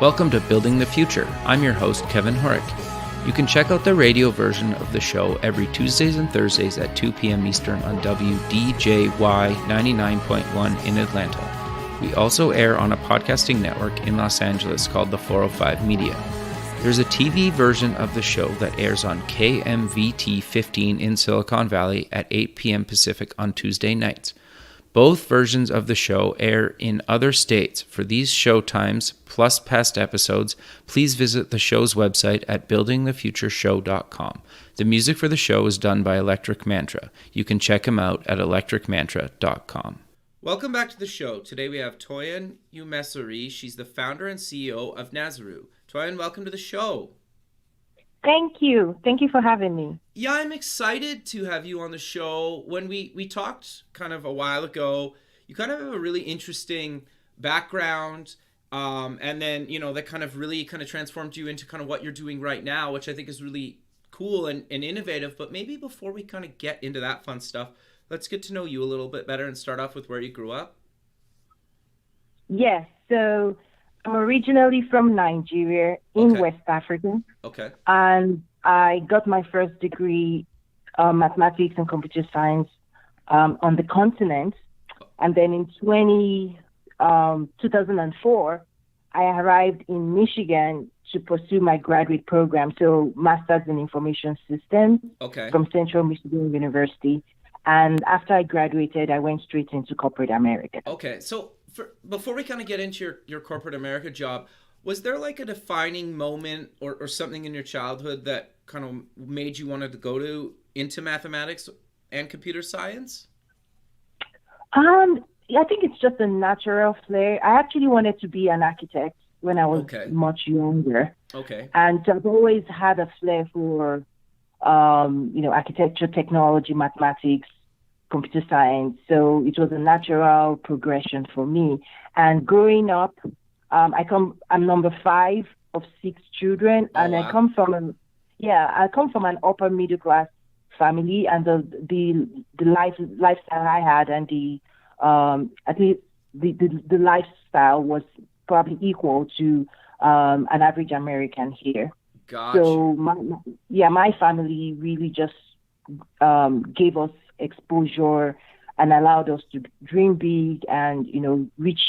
Welcome to Building the Future. I'm your host, Kevin Horick. You can check out the radio version of the show every Tuesdays and Thursdays at 2 p.m. Eastern on WDJY 99.1 in Atlanta. We also air on a podcasting network in Los Angeles called the 405 Media. There's a TV version of the show that airs on KMVT 15 in Silicon Valley at 8 p.m. Pacific on Tuesday nights. Both versions of the show air in other states. For these show times, plus past episodes, please visit the show's website at buildingthefutureshow.com. The music for the show is done by Electric Mantra. You can check him out at electricmantra.com. Welcome back to the show. Today we have Toyin Umesiri. She's the founder and CEO of Nazaru. Toyin, welcome to the show. Thank you. Thank you for having me. Yeah, I'm excited to have you on the show. When we talked kind of a while ago, you kind of have a really interesting background, and then, that kind of really kind of transformed you into kind of what you're doing right now, which I think is really cool and innovative. But maybe before we kind of get into that fun stuff, let's get to know you a little bit better and start off with where you grew up. Yes, so I'm originally from Nigeria in West Africa. Okay. And I got my first degree, mathematics and computer science, on the continent. And then in 2004, I arrived in Michigan to pursue my graduate program, so Master's in Information Systems from Central Michigan University. And after I graduated, I went straight into corporate America. Okay, so before we kind of get into your corporate America job, was there like a defining moment or something in your childhood that kind of made you wanted to go into mathematics and computer science? I think it's just a natural flair. I actually wanted to be an architect when I was much younger. Okay. And I've always had a flair for, architecture, technology, mathematics, computer science. So it was a natural progression for me. And growing up, I'm number 5 of 6 children, and I come from an upper middle class family, and the lifestyle I had, and the lifestyle was probably equal to an average American here. Gotcha. So my family really just gave us exposure and allowed us to dream big and reach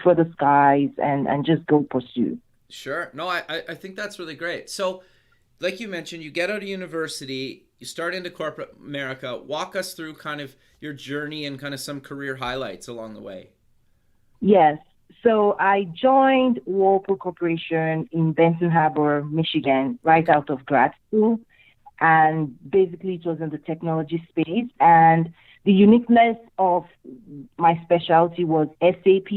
for the skies and just go pursue. Sure. No, I think that's really great. So like you mentioned, you get out of university, you start into corporate America. Walk us through kind of your journey and kind of some career highlights along the way. Yes. So I joined Whirlpool Corporation in Benton Harbor, Michigan, right out of grad school. And basically it was in the technology space. And the uniqueness of my specialty was SAP,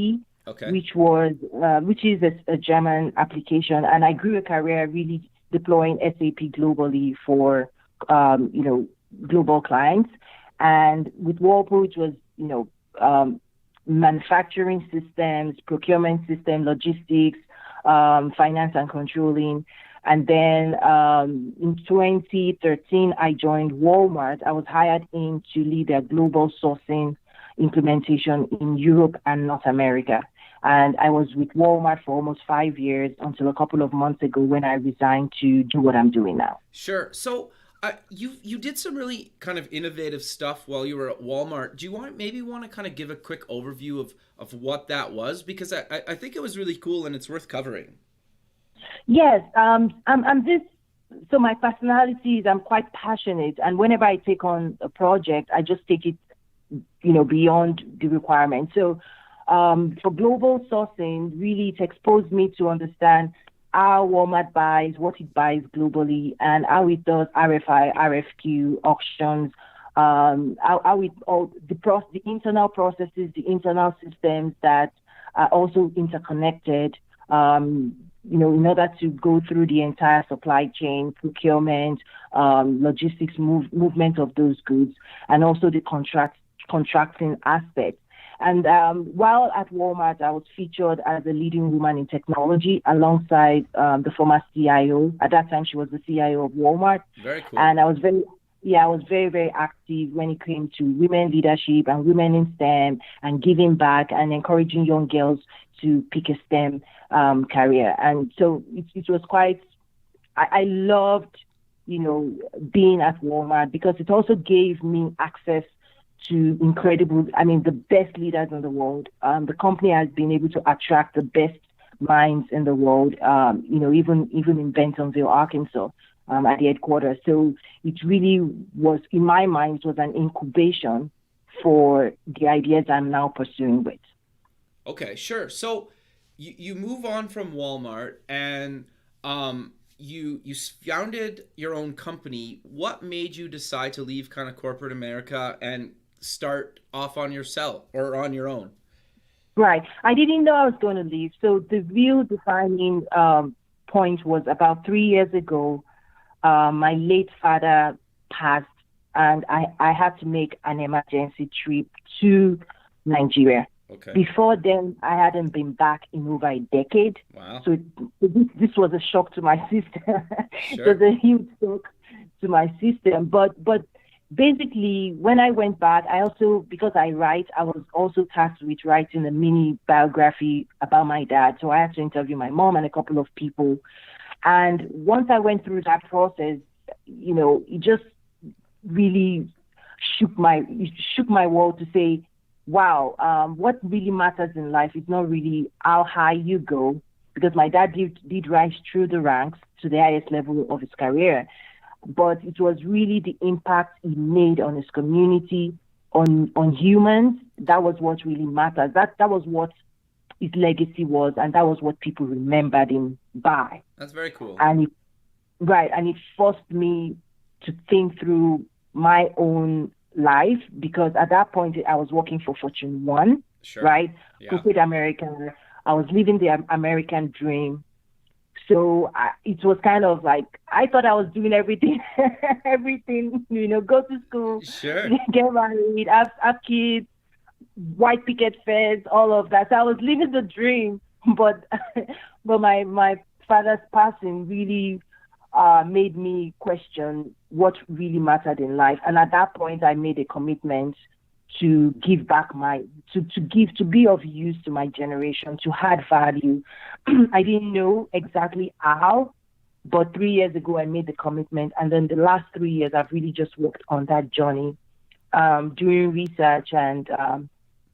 which is a German application. And I grew a career really deploying SAP globally for, global clients. And with Whirlpool, it was, manufacturing systems, procurement system, logistics, finance and controlling. And then in 2013, I joined Walmart. I was hired in to lead their global sourcing implementation in Europe and North America. And I was with Walmart for almost 5 years until a couple of months ago when I resigned to do what I'm doing now. Sure. So you did some really kind of innovative stuff while you were at Walmart. Do you want to kind of give a quick overview of what that was? Because I think it was really cool and it's worth covering. Yes, so my personality is I'm quite passionate, and whenever I take on a project, I just take it, beyond the requirement. So for global sourcing, really it exposed me to understand how Walmart buys, what it buys globally, and how it does RFI, RFQ, auctions, the internal processes, the internal systems that are also interconnected, in order to go through the entire supply chain, procurement, logistics, movement of those goods, and also the contracting aspect. And while at Walmart, I was featured as a leading woman in technology alongside the former CIO. At that time, she was the CIO of Walmart. Very cool. And I was very I was very, very active when it came to women leadership and women in STEM and giving back and encouraging young girls to pick a STEM career. And so it was quite, I loved, being at Walmart because it also gave me access to the best leaders in the world. The company has been able to attract the best minds in the world, even in Bentonville, Arkansas, at the headquarters. So it really was, in my mind, it was an incubation for the ideas I'm now pursuing with. Okay, sure. So you move on from Walmart and you founded your own company. What made you decide to leave kind of corporate America and start off on yourself or on your own? Right. I didn't know I was going to leave. So the real defining point was about 3 years ago. My late father passed, and I had to make an emergency trip to Nigeria. Okay. Before then, I hadn't been back in over a decade. Wow. So this was a shock to my system. Sure. It was a huge shock to my system. But basically, when I went back, I also, because I write, I was also tasked with writing a mini biography about my dad. So I had to interview my mom and a couple of people. And once I went through that process, it just really shook my world to say, wow, what really matters in life is not really how high you go, because my dad did rise through the ranks to the highest level of his career. But it was really the impact he made on his community, on humans. That was what really mattered. That was what his legacy was, and that was what people remembered him by. That's very cool. And it forced me to think through my own life, because at that point I was working for Fortune 1, sure. Right? Yeah. Corporate America. I was living the American dream. So it was kind of like, I thought I was doing everything, go to school, sure. Get married, have kids, white picket fence, all of that. So I was living the dream, but my father's passing really made me question what really mattered in life. And at that point, I made a commitment to give back to be of use to my generation, to add value. I didn't know exactly how, but 3 years ago, I made the commitment. And then the last 3 years, I've really just worked on that journey, doing research, and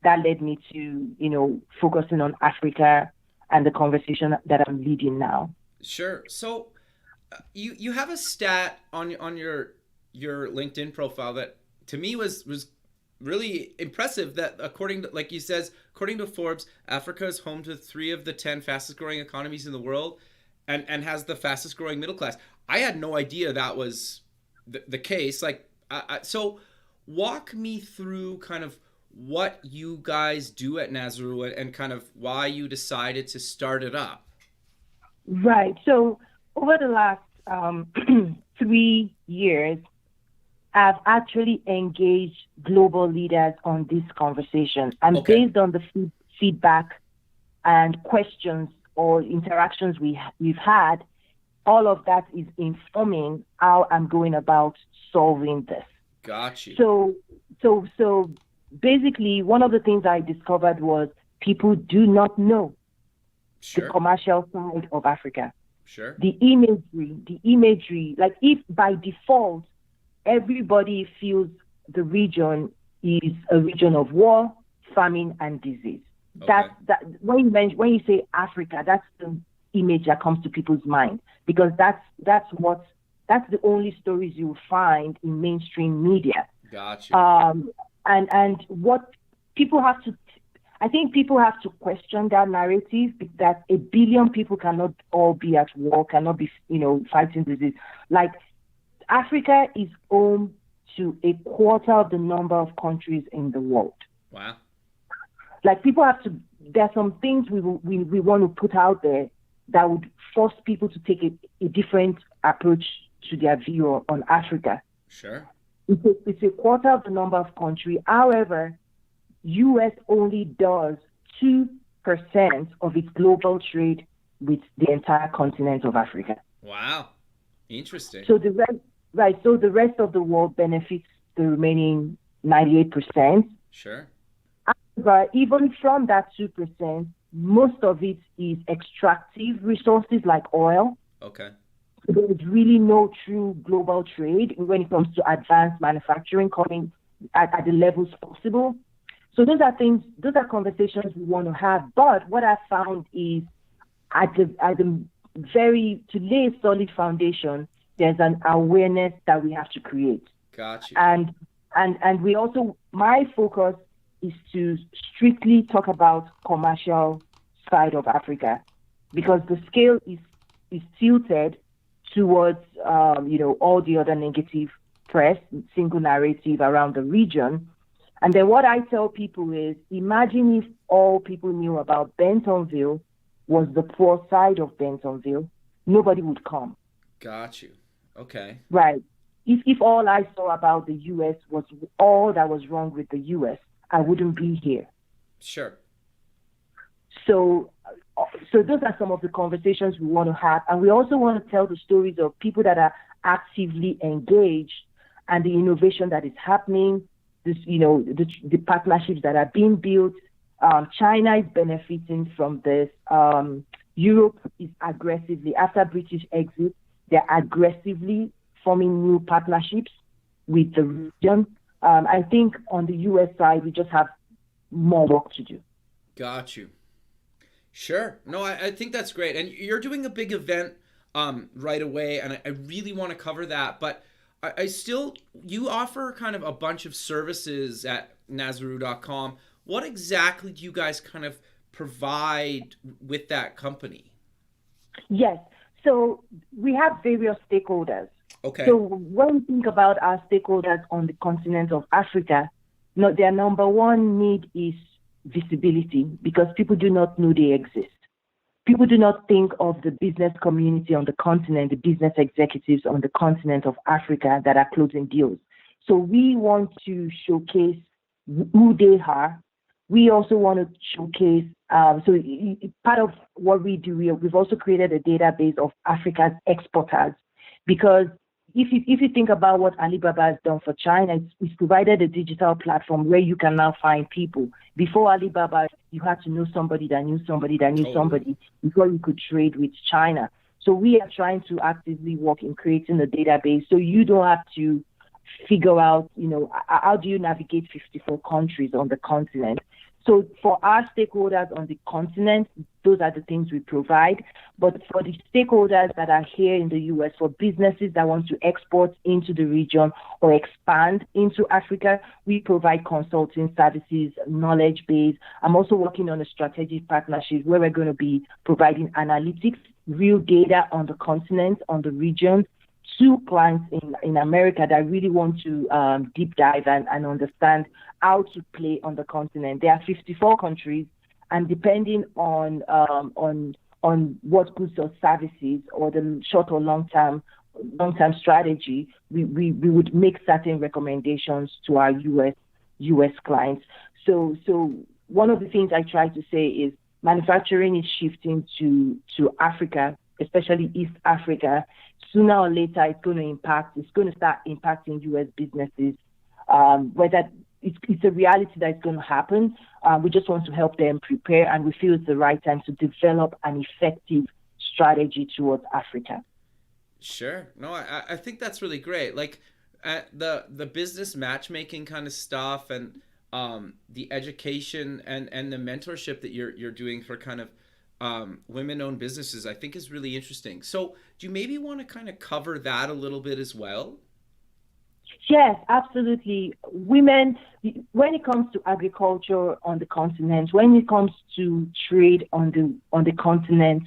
that led me to, focusing on Africa and the conversation that I'm leading now. Sure. So you have a stat on your LinkedIn profile that to me was really impressive, that according to Forbes, Africa is home to 3 of the 10 fastest growing economies in the world and has the fastest growing middle class. I had no idea that was the case. So walk me through kind of what you guys do at Nazaru and kind of why you decided to start it up. Right. So over the last 3 years, I've actually engaged global leaders on this conversation. And based on the feedback and questions or interactions we've had, all of that is informing how I'm going about solving this. Got you. So basically, one of the things I discovered was people do not know the commercial side of Africa. Sure. The imagery, like if by default, everybody feels the region is a region of war, famine, and disease. Okay. That when you say Africa, that's the image that comes to people's mind, because that's the only stories you'll find in mainstream media. Gotcha. And what people have to, I think people have to question that narrative, that 1 billion people cannot all be at war, cannot be, fighting disease. Like, Africa is home to 1/4 of the number of countries in the world. Wow. Like, people have to, there's some things we want to put out there that would force people to take a different approach to their view on Africa. Sure. It's 1/4 of the number of countries. However, U.S. only does 2% of its global trade with the entire continent of Africa. Wow. Interesting. So the Right. So the rest of the world benefits the remaining 98%. Sure. But even from that 2%, most of it is extractive resources like oil. Okay. There is really no true global trade when it comes to advanced manufacturing coming at the levels possible. So those are conversations we want to have. But what I found is to lay a solid foundation, there's an awareness that we have to create. Gotcha. And we also, my focus is to strictly talk about commercial side of Africa, because the scale is tilted towards all the other negative press, single narrative around the region. And then what I tell people is, imagine if all people knew about Bentonville was the poor side of Bentonville, nobody would come. Got you. Okay. Right. If all I saw about the U.S. was all that was wrong with the U.S., I wouldn't be here. Sure. So those are some of the conversations we want to have. And we also want to tell the stories of people that are actively engaged and the innovation that is happening, the partnerships that are being built. China is benefiting from this. Europe is aggressively, after British exit, they're aggressively forming new partnerships with the region. I think on the U.S. side, we just have more work to do. Got you. Sure. No, I think that's great. And you're doing a big event right away, and I really want to cover that. But you offer kind of a bunch of services at Nazaru.com. What exactly do you guys kind of provide with that company? Yes. So we have various stakeholders. Okay. So when we think about our stakeholders on the continent of Africa, their number one need is visibility, because people do not know they exist. People do not think of the business community on the continent, the business executives on the continent of Africa that are closing deals. So we want to showcase who they are. We also want to showcase, part of what we do, we've also created a database of Africa's exporters, because if you think about what Alibaba has done for China, it's provided a digital platform where you can now find people. Before Alibaba, you had to know somebody that knew somebody that knew somebody before you could trade with China. So we are trying to actively work in creating a database so you don't have to figure out, how do you navigate 54 countries on the continent. So for our stakeholders on the continent, those are the things we provide. But for the stakeholders that are here in the U.S., for businesses that want to export into the region or expand into Africa, we provide consulting services, knowledge base. I'm also working on a strategic partnership where we're going to be providing analytics, real data on the continent, on the region, to clients in America that really want to deep dive and understand how to play on the continent. There are 54 countries, and depending on what goods or services or the short or long term strategy, we would make certain recommendations to our US clients. So one of the things I try to say is manufacturing is shifting to Africa, especially East Africa. Sooner or later, it's going to start impacting US businesses. Whether it's a reality that it's going to happen, we just want to help them prepare, and we feel it's the right time to develop an effective strategy towards Africa. Sure. No, I think that's really great. Like the business matchmaking kind of stuff, and the education and the mentorship that you're doing for kind of women-owned businesses, I think is really interesting. So do you maybe want to kind of cover that a little bit as well? Yes, absolutely. Women, when it comes to agriculture on the continent, when it comes to trade on the continent,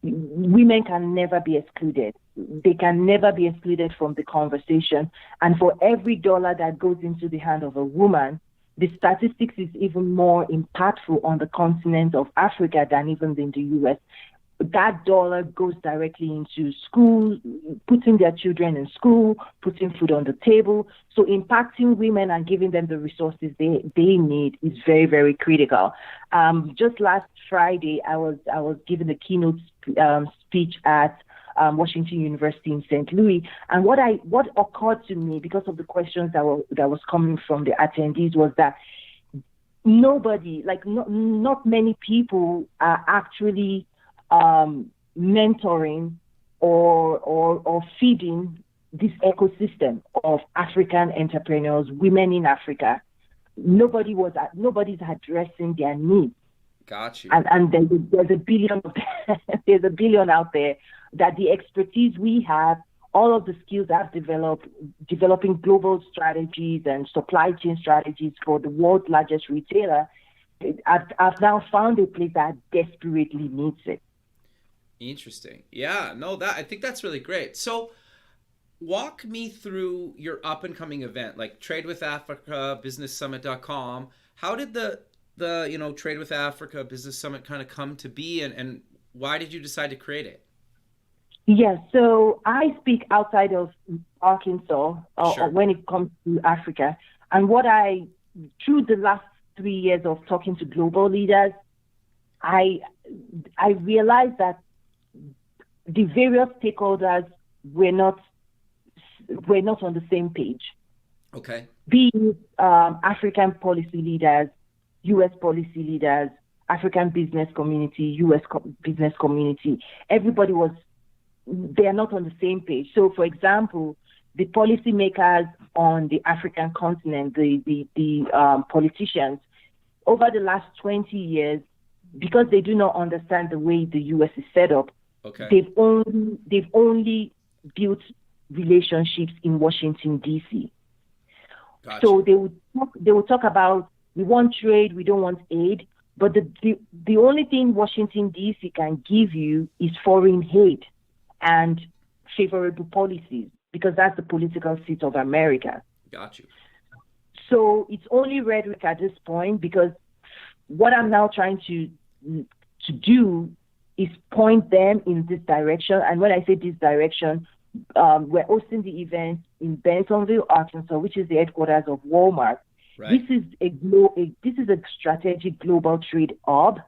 women can never be excluded. They can never be excluded from the conversation. And for every dollar that goes into the hand of a woman, the statistics is even more impactful on the continent of Africa than even in the U.S. That dollar goes directly into school, putting their children in school, putting food on the table. So impacting women and giving them the resources they need is very, very critical. Just last Friday, I was giving a keynote speech at Washington University in St. Louis. And what occurred to me because of the questions that was coming from the attendees was that nobody, not many people are actually mentoring or feeding this ecosystem of African entrepreneurs, women in Africa. Nobody's addressing their needs. Got you. And there's a billion there's a billion out there that the expertise we have, all of the skills I've developed, developing global strategies and supply chain strategies for the world's largest retailer, I've now found a place that desperately needs it. Interesting. Yeah, no, I think that's really great. So walk me through your up and coming event, like Trade with Africa, businesssummit.com. How did the Trade with Africa Business Summit kind of come to be, and why did you decide to create it? Yes, so I speak outside of Arkansas Sure. when it comes to Africa. And through the last 3 years of talking to global leaders, I realized that the various stakeholders were not on the same page. Okay. Be it African policy leaders, U.S. policy leaders, African business community, U.S. business community. They are not on the same page. So, for example, the policymakers on the African continent, the politicians, over the last 20 years, because they do not understand the way the U.S. is set up, okay, they've only built relationships in Washington, D.C. Gotcha. So they would talk about, we want trade, we don't want aid, but the only thing Washington, D.C. can give you is foreign aid and favorable policies, because that's the political seat of America. Got you. So it's only rhetoric at this point, because what I'm now trying to do is point them in this direction. And when I say this direction, we're hosting the event in Bentonville, Arkansas, which is the headquarters of Walmart. Right. This is a strategic global trade hub.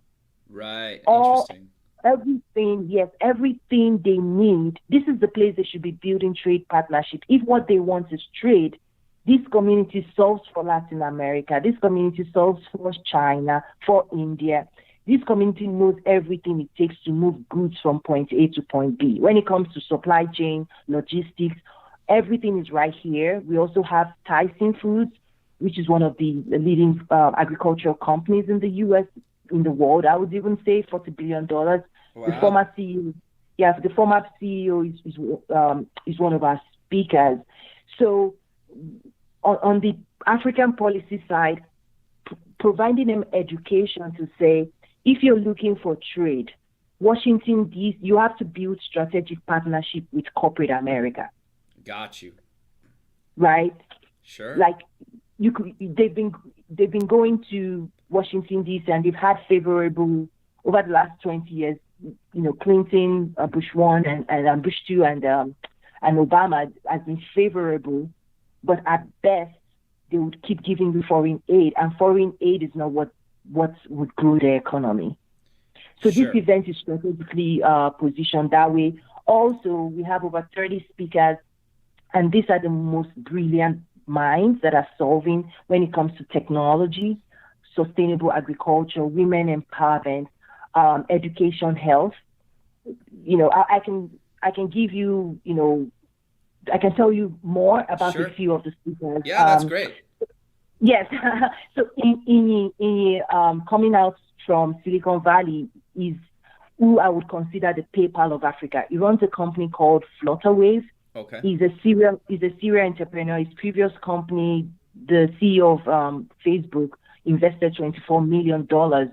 Right. Interesting. Everything they need. This is the place they should be building trade partnerships. If what they want is trade, this community solves for Latin America. This community solves for China, for India. This community knows everything it takes to move goods from point A to point B. When it comes to supply chain, logistics, everything is right here. We also have Tyson Foods, which is one of the leading agricultural companies in the U.S., in the world. I would even say $40 billion. Wow. The former CEO is one of our speakers. So on the African policy side, providing them education to say, if you're looking for trade, Washington, D.C., you have to build strategic partnership with corporate America. Got you. Right? Sure. Like they've been going to Washington, D.C., and they've had favorable over the last 20 years. Clinton, Bush 1 and Bush 2 and Obama has been favorable, but at best they would keep giving you foreign aid, and foreign aid is not what would grow the economy. So Sure. This event is strategically positioned that way. Also, we have over 30 speakers, and these are the most brilliant minds that are solving when it comes to technology, sustainable agriculture, women empowerment, education, health. I can give you, I can tell you more about Sure. a few of the speakers. Yeah, that's great. Yes. So in coming out from Silicon Valley is who I would consider the PayPal of Africa. He runs a company called Flutterwave. Okay. He's a serial entrepreneur. His previous company, the CEO of Facebook, invested $24 million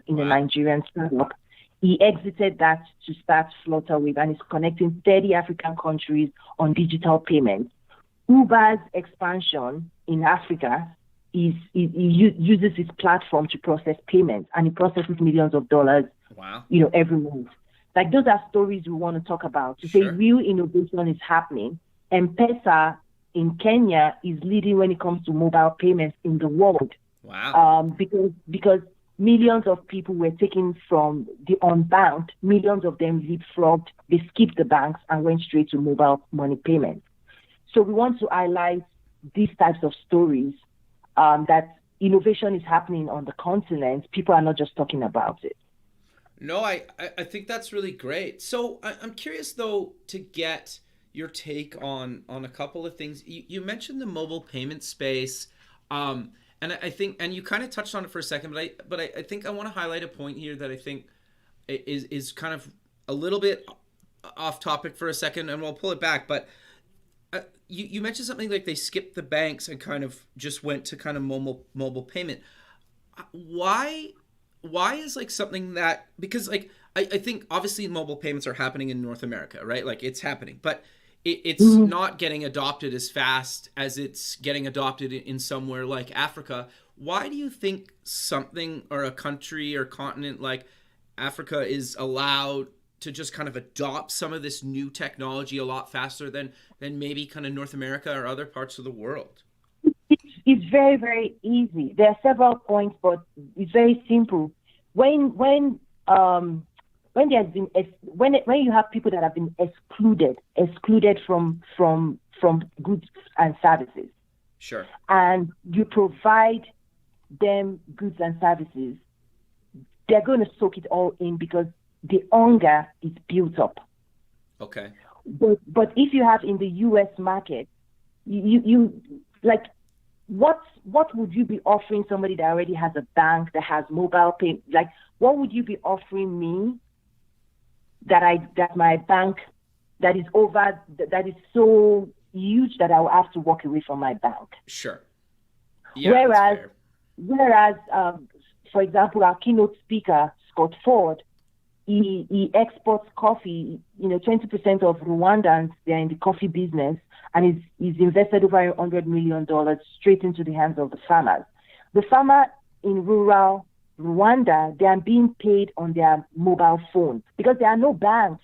in a Nigerian startup. He exited that to start Flutterwave, and is connecting 30 African countries on digital payments. Uber's expansion in Africa he uses his platform to process payments, and he processes millions of dollars, every month. Like, those are stories we want to talk about, to say real innovation is happening. M-Pesa in Kenya is leading when it comes to mobile payments in the world. Wow. Because millions of people were taken from the unbanked, millions of them leapfrogged, they skipped the banks and went straight to mobile money payments. So we want to highlight these types of stories, that innovation is happening on the continent. People are not just talking about it. No, I think that's really great. So I'm curious, though, to get your take on a couple of things. You mentioned the mobile payment space, and I think, and you kind of touched on it for a second, but I think I want to highlight a point here that I think is kind of a little bit off topic for a second, and we'll pull it back. But you mentioned something like they skipped the banks and kind of just went to kind of mobile payment. Why is like something that, because like I think obviously mobile payments are happening in North America, right? Like it's happening, but it's not getting adopted as fast as it's getting adopted in somewhere like Africa. Why do you think something or a country or continent like Africa is allowed to just kind of adopt some of this new technology a lot faster than maybe kind of North America or other parts of the world? It's very, very easy. There are several points, but it's very simple. When there's been when you have people that have been excluded from goods and services, sure, and you provide them goods and services, they're going to soak it all in because the hunger is built up. Okay. But if you have in the U.S. market, you like, what would you be offering somebody that already has a bank, that has mobile pay? Like, what would you be offering me that my bank that is so huge that I will have to walk away from my bank? Sure. Yeah, whereas, for example, our keynote speaker, Scott Ford, he exports coffee. 20% of Rwandans, they're in the coffee business, and he's invested over $100 million straight into the hands of the farmers. The farmer in rural Rwanda, they are being paid on their mobile phone because there are no banks.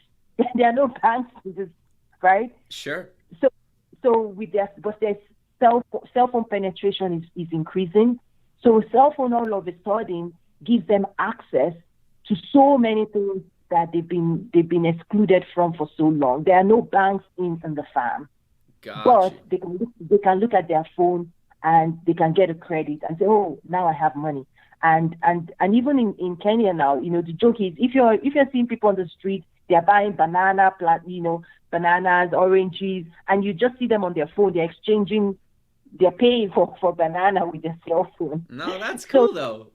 There are no banks, right? Sure. So with their cell phone penetration is increasing. So cell phone all of a sudden gives them access to so many things that they've been excluded from for so long. There are no banks in the farm. Gotcha. But they can look at their phone and they can get a credit and say, oh, now I have money. And even in Kenya now, the joke is if you're seeing people on the street, they're buying bananas, oranges, and you just see them on their phone, they're paying for banana with their cell phone. No, that's cool though.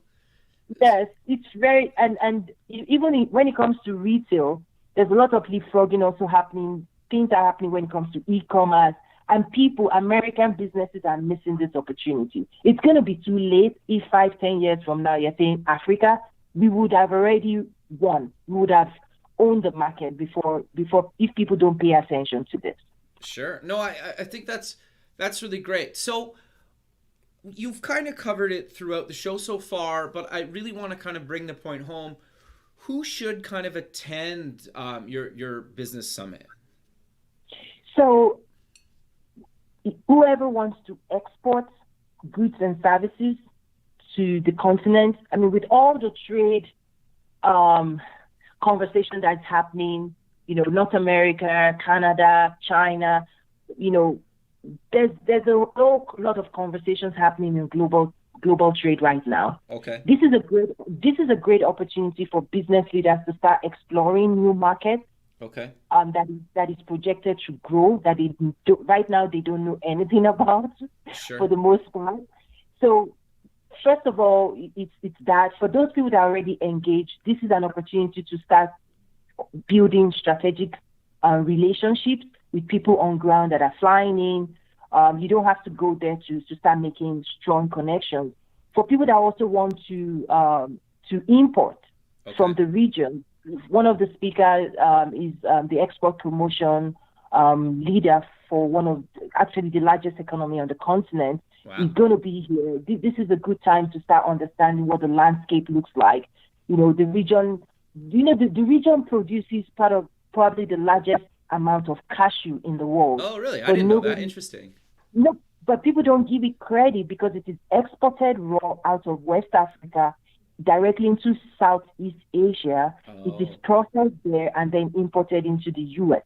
Yes, it's very, and even when it comes to retail, there's a lot of leapfrogging also happening. Things are happening when it comes to e-commerce, and American businesses are missing this opportunity. It's going to be too late if 5-10 years from now you're saying Africa, we would have already won. We would have owned the market before if people don't pay attention to this. Sure. No, I think that's really great. So you've kind of covered it throughout the show so far, but I really want to kind of bring the point home. Who should kind of attend your business summit? So whoever wants to export goods and services to the continent, I mean, with all the trade conversation that's happening, North America, Canada, China, there's a whole lot of conversations happening in global trade right now. Okay. This is a great opportunity for business leaders to start exploring new markets. Okay. That is projected to grow, that right now they don't know anything about. Sure. For the most part. So first of all, it's that for those people that are already engaged, this is an opportunity to start building strategic relationships with people on ground that are flying in. You don't have to go there to start making strong connections. For people that also want to import from the region, one of the speakers is the export promotion leader for one of actually the largest economy on the continent. Wow. He's going to be here. This is a good time to start understanding what the landscape looks like. The region, the region produces probably the largest amount of cashew in the world. Oh, really? I didn't know that. Interesting. No, but people don't give it credit because it is exported raw out of West Africa directly into Southeast Asia. It is processed there and then imported into the U.S.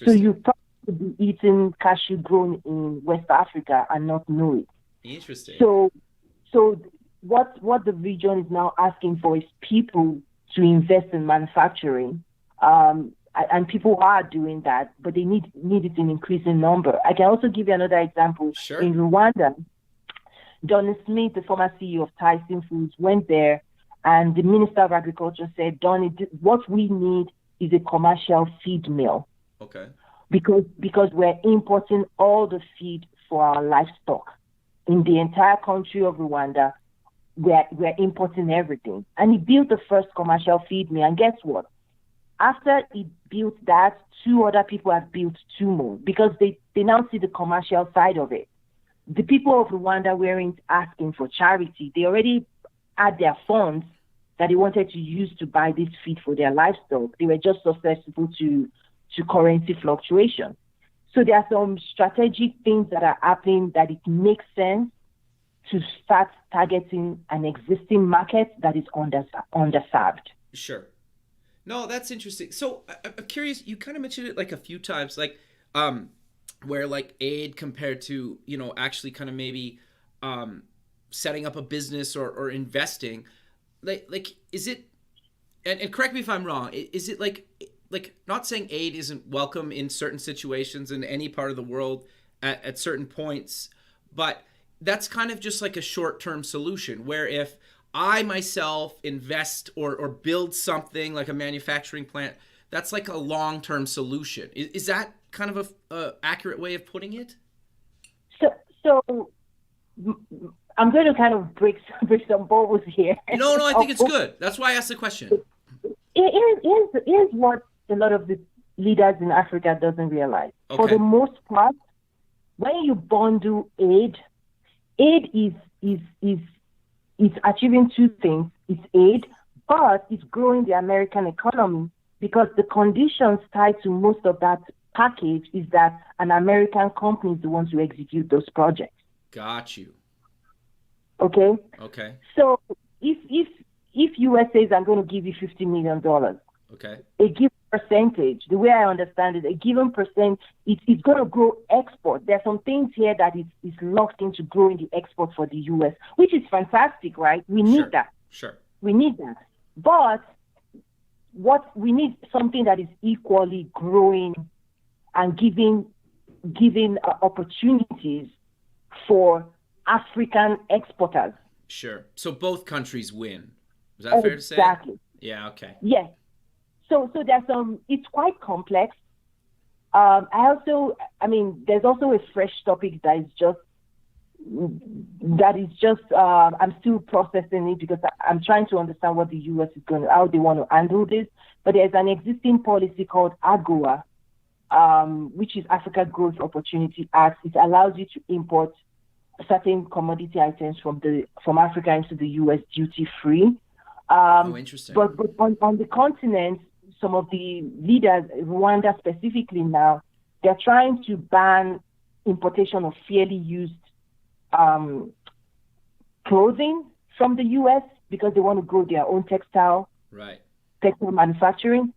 So you probably be eating cashew grown in West Africa and not know it. Interesting. So what the region is now asking for is people to invest in manufacturing. And people are doing that, but they need it in increasing number. I can also give you another example. Sure. In Rwanda, Donny Smith, the former CEO of Tyson Foods, went there, and the Minister of Agriculture said, Donny, what we need is a commercial feed mill. Okay. Because we're importing all the feed for our livestock. In the entire country of Rwanda, we're importing everything. And he built the first commercial feed mill, and guess what? After he built that, 2 other people have built 2 more because they now see the commercial side of it. The people of Rwanda weren't asking for charity. They already had their funds that they wanted to use to buy this feed for their livestock. They were just susceptible to currency fluctuation. So there are some strategic things that are happening that it makes sense to start targeting an existing market that is underserved. Sure. No, that's interesting. So I'm curious, you kind of mentioned it like a few times, like where like aid compared to, actually kind of maybe setting up a business or investing. Like is it, and correct me if I'm wrong, is it like not saying aid isn't welcome in certain situations in any part of the world at certain points, but that's kind of just like a short-term solution where if I myself invest or build something like a manufacturing plant, that's like a long-term solution. Is that kind of a accurate way of putting it? So I'm going to kind of break some bubbles here. No, I think it's good. That's why I asked the question. Here's what a lot of the leaders in Africa doesn't realize. Okay. For the most part, when you bundle aid is achieving 2 things. It's aid, but it's growing the American economy because the conditions tied to most of that package is that an American company is the one to execute those projects. Got you. Okay? Okay. So if US says I'm going to give you $50 million, okay, a given percentage, the way I understand it, a given percent, it's going to grow export. There are some things here that is locked into growing the export for the US, which is fantastic, right? We need that. Sure. We need that. But we need something that is equally growing and giving opportunities for African exporters. Sure. So both countries win. Is that fair to say? Exactly. Yeah, okay. Yes. So there's it's quite complex. There's also a fresh topic that is just I'm still processing it because I'm trying to understand what the US is how they want to handle this. But there's an existing policy called AGOA, which is Africa Growth Opportunity Act. It allows you to import certain commodity items from Africa into the US duty free. Interesting. But on the continent, some of the leaders, Rwanda specifically now, they're trying to ban importation of fairly used clothing from the U.S. because they want to grow their own textile manufacturing.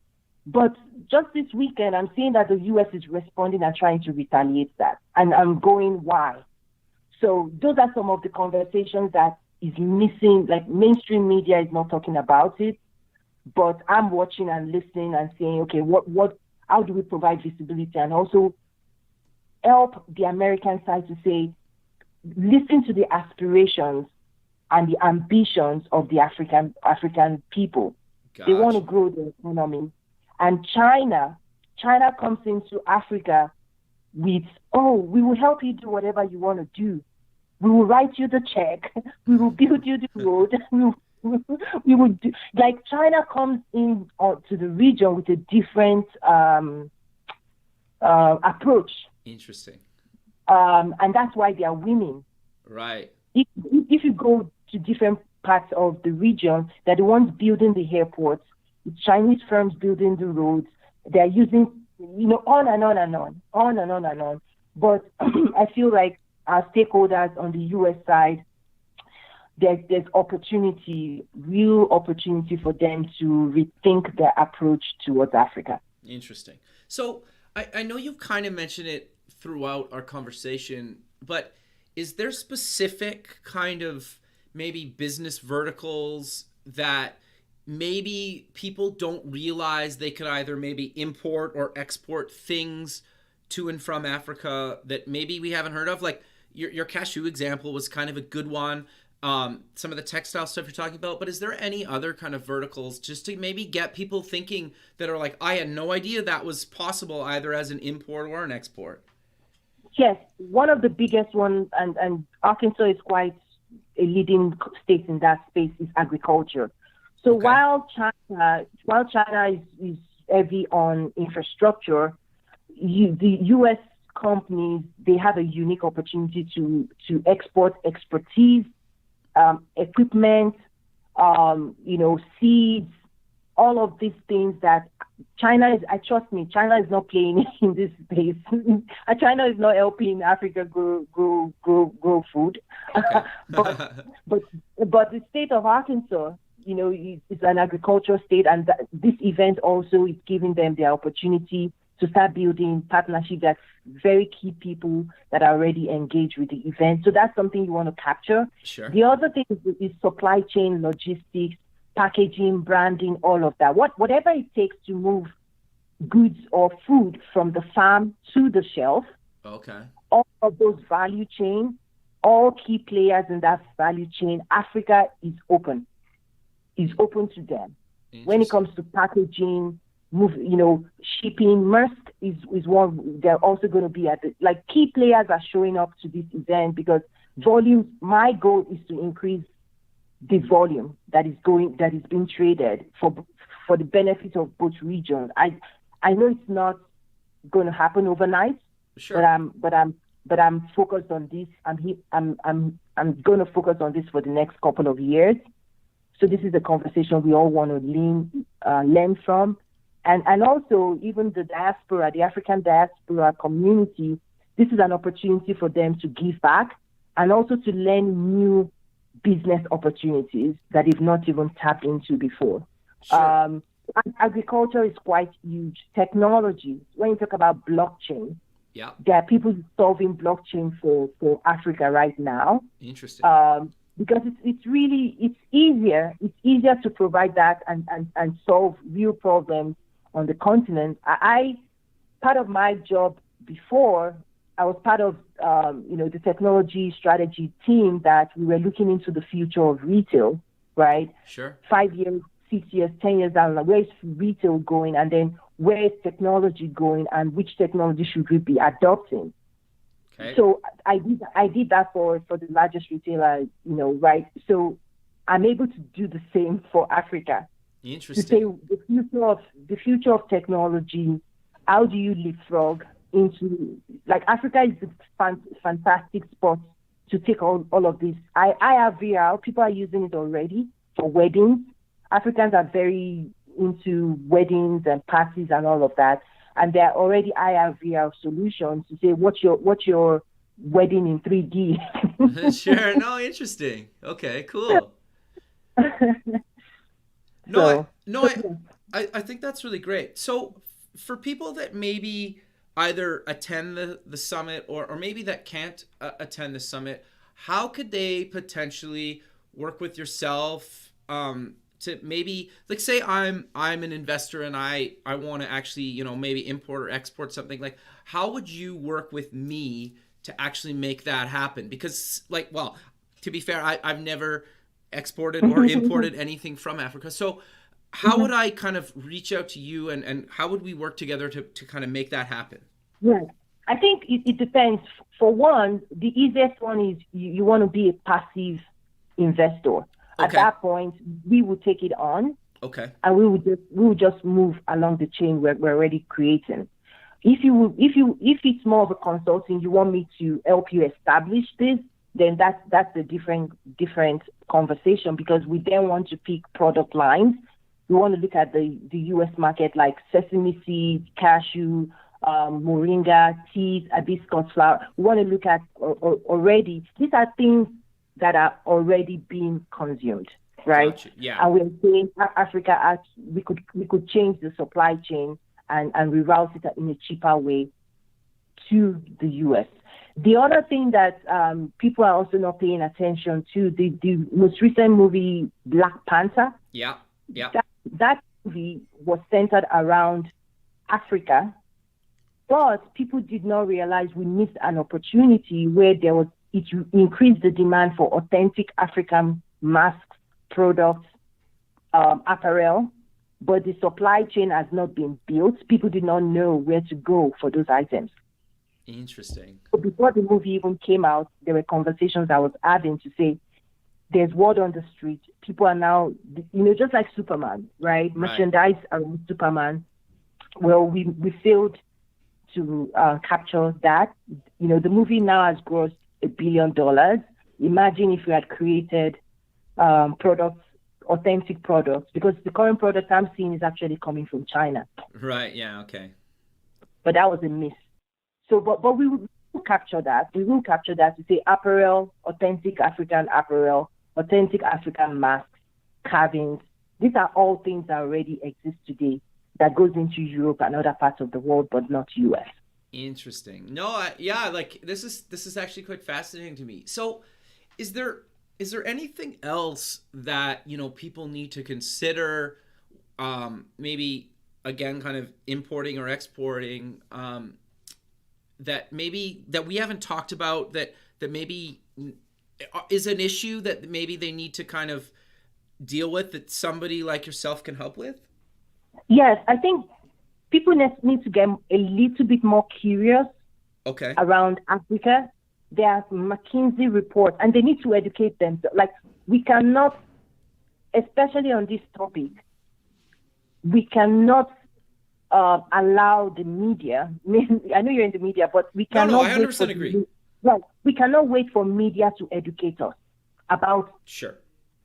But just this weekend, I'm seeing that the U.S. is responding and trying to retaliate that. And I'm going, why? So those are some of the conversations that is missing, like mainstream media is not talking about it, but I'm watching and listening and saying, okay, how do we provide visibility and also help the American side to say, listen to the aspirations and the ambitions of the African people. Gotcha. They want to grow their economy. And China comes into Africa with, we will help you do whatever you want to do. We will write you the check. We will build you the road. We would do, like China comes in to the region with a different approach. Interesting. And that's why they are winning. Right. If you go to different parts of the region, they're the ones building the airports, the Chinese firms building the roads. They're using, on and on and on, on and on and on. But I feel like our stakeholders on the U.S. side, there's opportunity, real opportunity for them to rethink their approach towards Africa. Interesting. So I know you've kind of mentioned it throughout our conversation, but is there specific kind of maybe business verticals that maybe people don't realize they could either maybe import or export things to and from Africa that maybe we haven't heard of? Like your cashew example was kind of a good one. Some of the textile stuff you're talking about, but is there any other kind of verticals just to maybe get people thinking that are like, I had no idea that was possible either as an import or an export? Yes, one of the biggest ones, and Arkansas is quite a leading state in that space, is agriculture. So while China is heavy on infrastructure, the U.S. companies, they have a unique opportunity to export expertise, equipment, seeds, all of these things that China is not playing in this space. China is not helping Africa grow food. Okay. but the state of Arkansas, it's an agricultural state, and this event also is giving them the opportunity to start building partnerships that very key people that are already engaged with the event. So that's something you want to capture. Sure. The other thing is supply chain, logistics, packaging, branding, all of that. Whatever it takes to move goods or food from the farm to the shelf. Okay. All of those value chains, all key players in that value chain, Africa is open to them. When it comes to packaging, shipping, Maersk is one. They're also going to be at key players are showing up to this event because volume. My goal is to increase the volume that is being traded for the benefit of both regions. I know it's not going to happen overnight, sure. but I'm focused on this. I'm going to focus on this for the next couple of years. So this is a conversation we all want to learn from. And also, even the diaspora, the African diaspora community, this is an opportunity for them to give back and also to learn new business opportunities that they've not even tapped into before. Sure. Agriculture is quite huge. Technology, when you talk about blockchain, yeah, there are people solving blockchain for Africa right now. Interesting. Because it's easier to provide that and solve real problems on the continent. Part of my job before, I was part of the technology strategy team that we were looking into the future of retail, right? Sure. 5 years, 6 years, 10 years down, where is retail going, and then where is technology going, and which technology should we be adopting? Okay. So I did that for the largest retailer, right? So I'm able to do the same for Africa. Interesting. To say the future of technology, how do you leapfrog into, Africa is a fantastic spot to take all of this. I have VR, people are using it already for weddings. Africans are very into weddings and parties and all of that. And there are already IR VR solutions to say, what's your wedding in 3D? Sure. No, interesting. Okay, cool. I think that's really great. So for people that maybe either attend the summit or maybe that can't attend the summit, how could they potentially work with yourself to maybe, say I'm an investor and I want to actually, maybe import or export something, how would you work with me to actually make that happen? Because to be fair, I've never exported or imported anything from Africa. So how would I kind of reach out to you and how would we work together to kind of make that happen? Yeah, I think it depends. For one, the easiest one is you want to be a passive investor. At that point, we will take it on. Okay. And we would just move along the chain we're already creating. If it's more of a consulting, you want me to help you establish this, then that's a different conversation, because we then want to pick product lines. We want to look at the U.S. market, like sesame seeds, cashew, moringa, teas, hibiscus flower. We want to look at already. These are things that are already being consumed, right? Gotcha. Yeah. And we're saying Africa, we could change the supply chain and reroute it in a cheaper way to the U.S. The other thing that people are also not paying attention to, the most recent movie, Black Panther. Yeah. That movie was centered around Africa, but people did not realize we missed an opportunity where it increased the demand for authentic African masks, products, apparel, but the supply chain has not been built. People did not know where to go for those items. Interesting. So before the movie even came out, there were conversations I was having to say, there's word on the street. People are now, just like Superman, right? Merchandise around Superman. Well, we failed to capture that. The movie now has grossed $1 billion. Imagine if we had created products, authentic products, because the current product I'm seeing is actually coming from China. Right. Yeah. Okay. But that was a miss. So, but we will capture that. We will capture that to say apparel, authentic African apparel, authentic African masks, carvings. These are all things that already exist today that goes into Europe and other parts of the world, but not US. Interesting. No, this is actually quite fascinating to me. So, is there anything else that people need to consider? Maybe again, kind of importing or exporting. That we haven't talked about that maybe is an issue that maybe they need to kind of deal with, that somebody like yourself can help with? Yes, I think people need to get a little bit more curious around Africa. There are McKinsey reports, and they need to educate them. Like, we cannot, especially on this topic, we cannot allow the media. I know you're in the media, but we cannot. No, I 100% agree. Right, we cannot wait for media to educate us about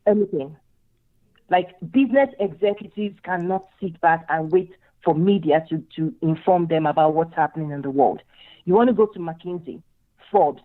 anything. Like, business executives cannot sit back and wait for media to inform them about what's happening in the world. You want to go to McKinsey, Forbes.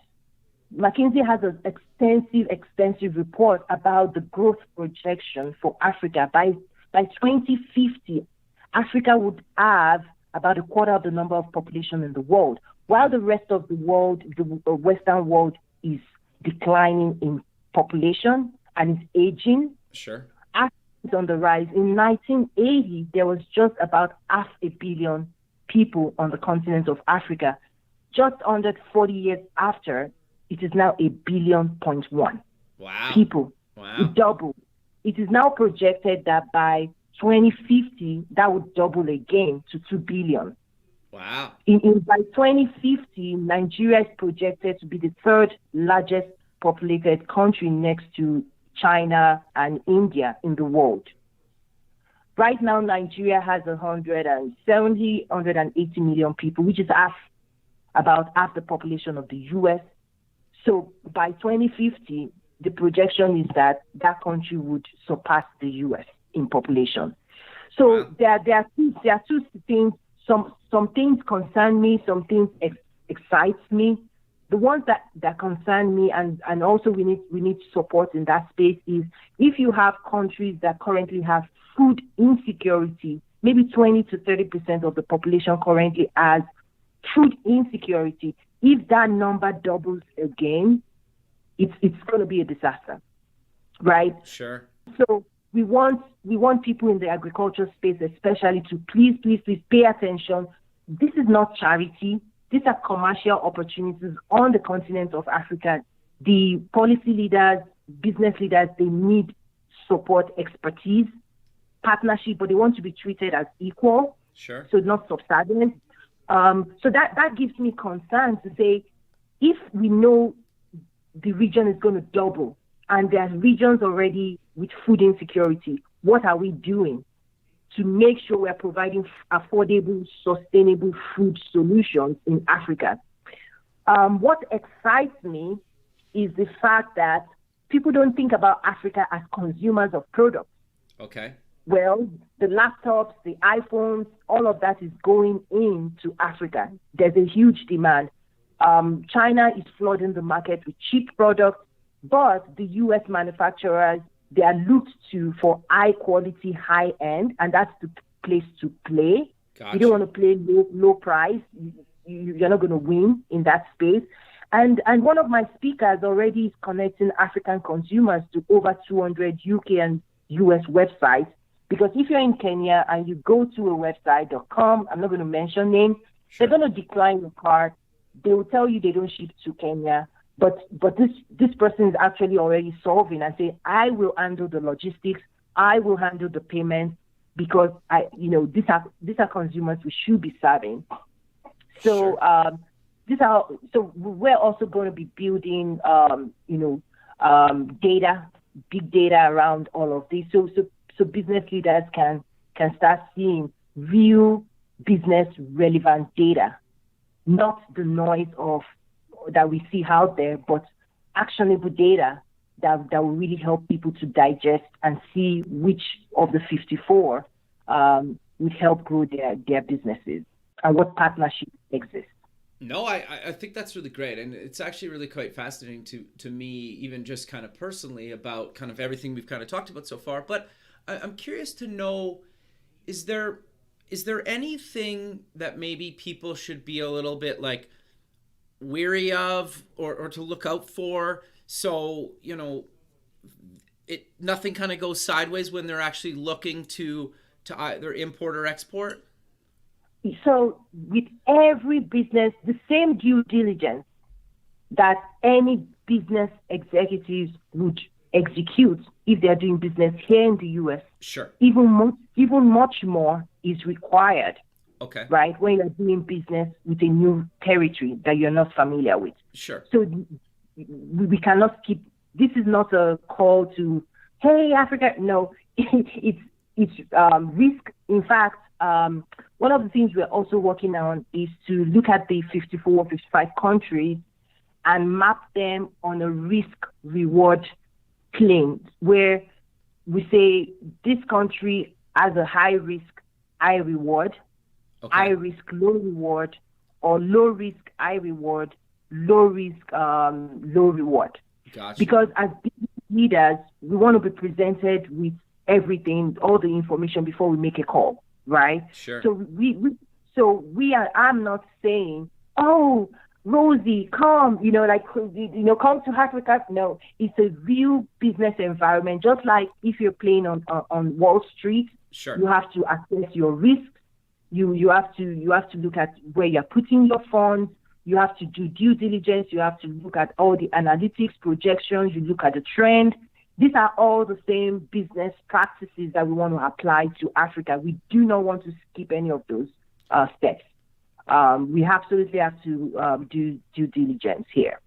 McKinsey has an extensive report about the growth projection for Africa. By 2050, Africa would have about a quarter of the number of population in the world, while the rest of the world, the Western world, is declining in population and is aging. Sure. Africa is on the rise. In 1980, there was just about 500 million people on the continent of Africa. Just under 40 years after, it is now 1.1 billion. Wow. People. Wow. It doubled. It is now projected that by 2050, that would double again to 2 billion. Wow. By 2050, Nigeria is projected to be the third largest populated country next to China and India in the world. Right now, Nigeria has 180 million people, which is about half the population of the US. So by 2050, the projection is that country would surpass the US in population. So wow. there are two things. Some things concern me, some things excites me. The ones that concern me and also we need support in that space is if you have countries that currently have food insecurity, maybe 20 to 30% of the population currently has food insecurity. If that number doubles again, it's going to be a disaster, right? Sure. So we want people in the agriculture space especially to please pay attention. This is not charity. These are commercial opportunities on the continent of Africa. The policy leaders, business leaders, they need support, expertise, partnership, but they want to be treated as equal. Sure. So not subservient. So that gives me concern to say, if we know the region is going to double and there are regions already with food insecurity, what are we doing to make sure we're providing affordable, sustainable food solutions in Africa? What excites me is the fact that people don't think about Africa as consumers of products. Okay. Well, the laptops, the iPhones, all of that is going into Africa. There's a huge demand. China is flooding the market with cheap products. but the U.S. manufacturers, they are looked to for high quality, high end, and that's the place to play. Gotcha. You don't want to play low price. You're not going to win in that space. And one of my speakers already is connecting African consumers to over 200 UK and US websites. Because if you're in Kenya and you go to a website.com, I'm not going to mention names, They're going to decline your card. They will tell you they don't ship to Kenya. But this person is actually already solving and saying, I will handle the logistics. I will handle the payments because these are consumers we should be serving. So so we're also going to be building data, big data around all of this. So business leaders can start seeing real business relevant data, not the noise of that we see out there, but actionable data that will really help people to digest and see which of the 54 would help grow their businesses and what partnerships exist. No, I think that's really great. And it's actually really quite fascinating to me, even just kind of personally, about kind of everything we've kind of talked about so far. But I'm curious to know, is there anything that maybe people should be a little bit like weary of or to look out for, so nothing kind of goes sideways when they're actually looking to either import or export? So with every business, the same due diligence that any business executives would execute if they're doing business here in the US, sure, even much more is required. Okay. Right? When you're doing business with a new territory that you're not familiar with. Sure. So we cannot keep, this is not a call to, hey, Africa. No, it's risk. In fact, one of the things we're also working on is to look at the 54 or 55 countries and map them on a risk-reward plane where we say this country has a high risk, high reward, high risk, low reward, or low risk, high reward, low risk, low reward. Gotcha. Because as business leaders, we want to be presented with everything, all the information before we make a call, right? Sure. So I'm not saying, oh, Rosie, come, come to Africa. No, it's a real business environment. Just like if you're playing on Wall Street, sure, you have to assess your risk. You have to look at where you're putting your funds. You have to do due diligence. You have to look at all the analytics, projections. You look at the trend. These are all the same business practices that we want to apply to Africa. We do not want to skip any of those steps. We absolutely have to do due diligence here.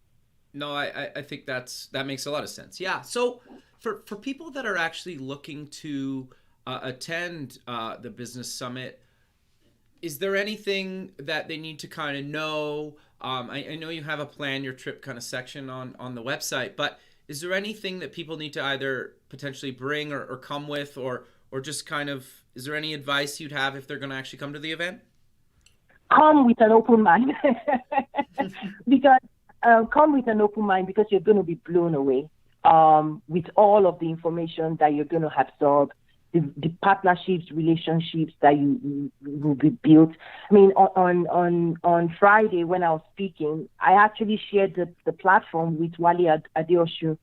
No, I think that makes a lot of sense. Yeah. So for people that are actually looking to attend the business summit, is there anything that they need to kind of know? I know you have a plan your trip kind of section on the website, but is there anything that people need to either potentially bring or come with, or just kind of, is there any advice you'd have if they're going to actually come to the event? Come with an open mind, because you're going to be blown away with all of the information that you're going to absorb. The partnerships, relationships that you will be built. I mean, on Friday when I was speaking, I actually shared the platform with Wale Adeosun,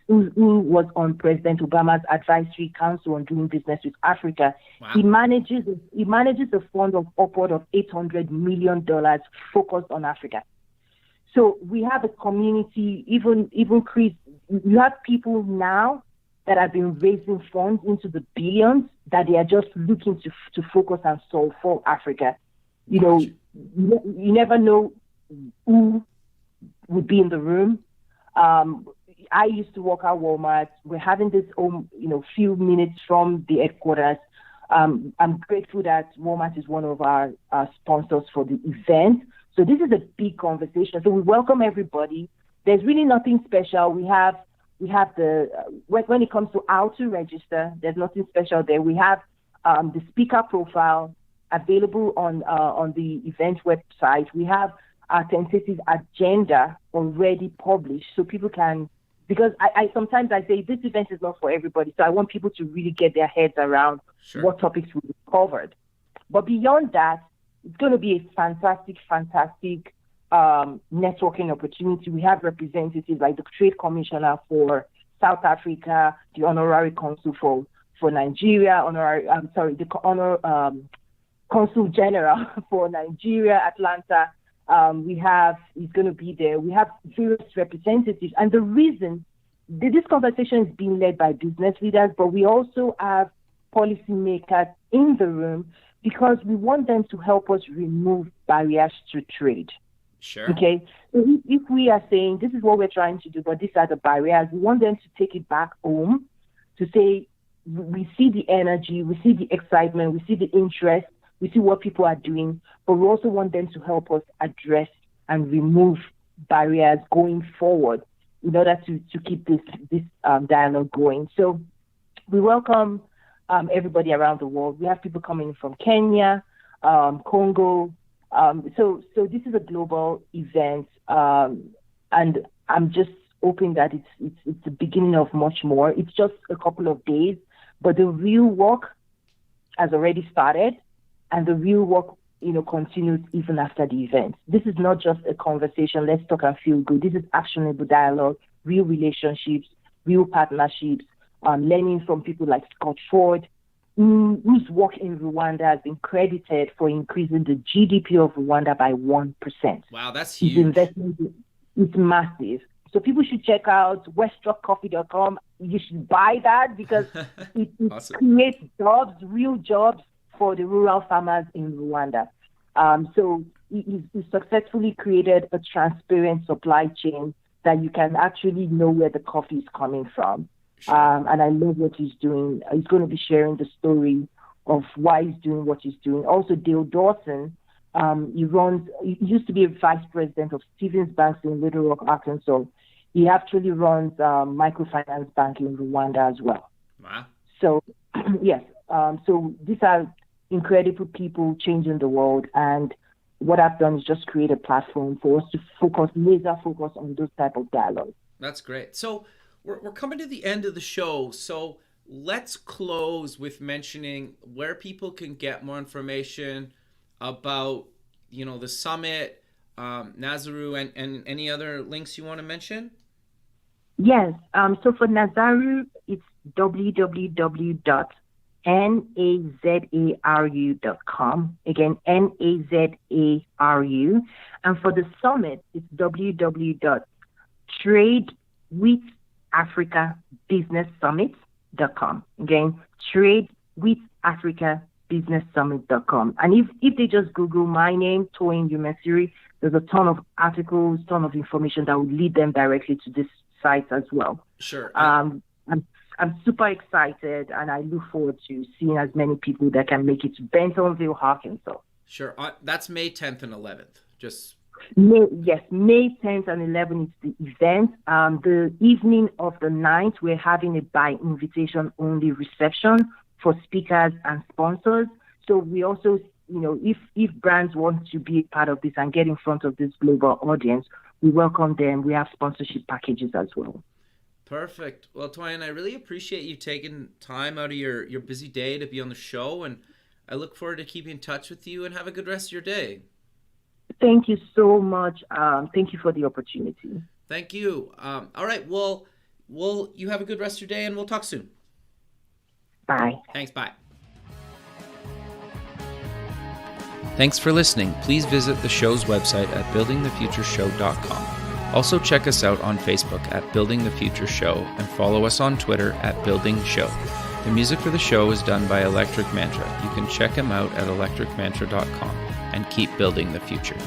who was on President Obama's advisory council on doing business with Africa. Wow. He manages a fund of upward of $800 million focused on Africa. So we have a community, even Chris, you have people now that have been raising funds into the billions that they are just looking to focus and solve for Africa. You never know who would be in the room. I used to work at Walmart. We're having this, few minutes from the headquarters. I'm grateful that Walmart is one of our sponsors for the event. So this is a big conversation. So we welcome everybody. There's really nothing special. We have when it comes to how to register, there's nothing special there. We have the speaker profile available on the event website. We have our tentative agenda already published, so people can because I sometimes I say this event is not for everybody. So I want people to really get their heads around what topics will be covered. But beyond that, it's going to be a fantastic networking opportunity. We have representatives like the Trade Commissioner for South Africa, the Honorary Consul for Nigeria, the Consul General for Nigeria, Atlanta. He's going to be there. We have various representatives. And the reason this conversation is being led by business leaders, but we also have policymakers in the room because we want them to help us remove barriers to trade. Sure. Okay. So if we are saying this is what we're trying to do, but these are the barriers, we want them to take it back home to say, we see the energy, we see the excitement, we see the interest, we see what people are doing, but we also want them to help us address and remove barriers going forward in order to keep this dialogue going. So we welcome everybody around the world. We have people coming from Kenya, Congo. So this is a global event, and I'm just hoping that it's the beginning of much more. It's just a couple of days, but the real work has already started, and the real work, continues even after the event. This is not just a conversation, let's talk and feel good. This is actionable dialogue, real relationships, real partnerships, learning from people like Scott Ford, whose work in Rwanda has been credited for increasing the GDP of Rwanda by 1%. Wow, that's huge. His investment is massive. So people should check out westrockcoffee.com. You should buy that because it awesome. Creates jobs, real jobs for the rural farmers in Rwanda. So he successfully created a transparent supply chain that you can actually know where the coffee is coming from. Sure. And I love what he's doing. He's going to be sharing the story of why he's doing what he's doing. Also, Dale Dawson, he used to be a vice president of Stevens Bank in Little Rock, Arkansas. He actually runs microfinance bank in Rwanda as well. Wow. So, yes. So these are incredible people changing the world. And what I've done is just create a platform for us to laser focus on those type of dialogues. That's great. So we're coming to the end of the show. So let's close with mentioning where people can get more information about, the summit, Nazaru, and any other links you want to mention? Yes. So for Nazaru, it's www.nazaru.com. Again, Nazaru. And for the summit, it's www.tradewithafricabusinesssummit.com. Again, tradewithafricabusinesssummit.com. And if they just Google my name, Toyin Umesiri, there's a ton of articles, ton of information that will lead them directly to this site as well. Sure. I'm super excited, and I look forward to seeing as many people that can make it to Bentonville, Arkansas. Sure. That's May 10th and 11th. May 10th and 11th is the event. The evening of the 9th, we're having a by invitation only reception for speakers and sponsors. So we also, if brands want to be a part of this and get in front of this global audience, we welcome them. We have sponsorship packages as well. Perfect. Well, Toyin, I really appreciate you taking time out of your busy day to be on the show, and I look forward to keeping in touch with you, and have a good rest of your day. Thank you so much. Thank you for the opportunity. Thank you. All right. Well, you have a good rest of your day, and we'll talk soon. Bye. Thanks. Bye. Thanks for listening. Please visit the show's website at buildingthefutureshow.com. Also check us out on Facebook at Building the Future Show and follow us on Twitter at Building Show. The music for the show is done by Electric Mantra. You can check him out at electricmantra.com and keep building the future.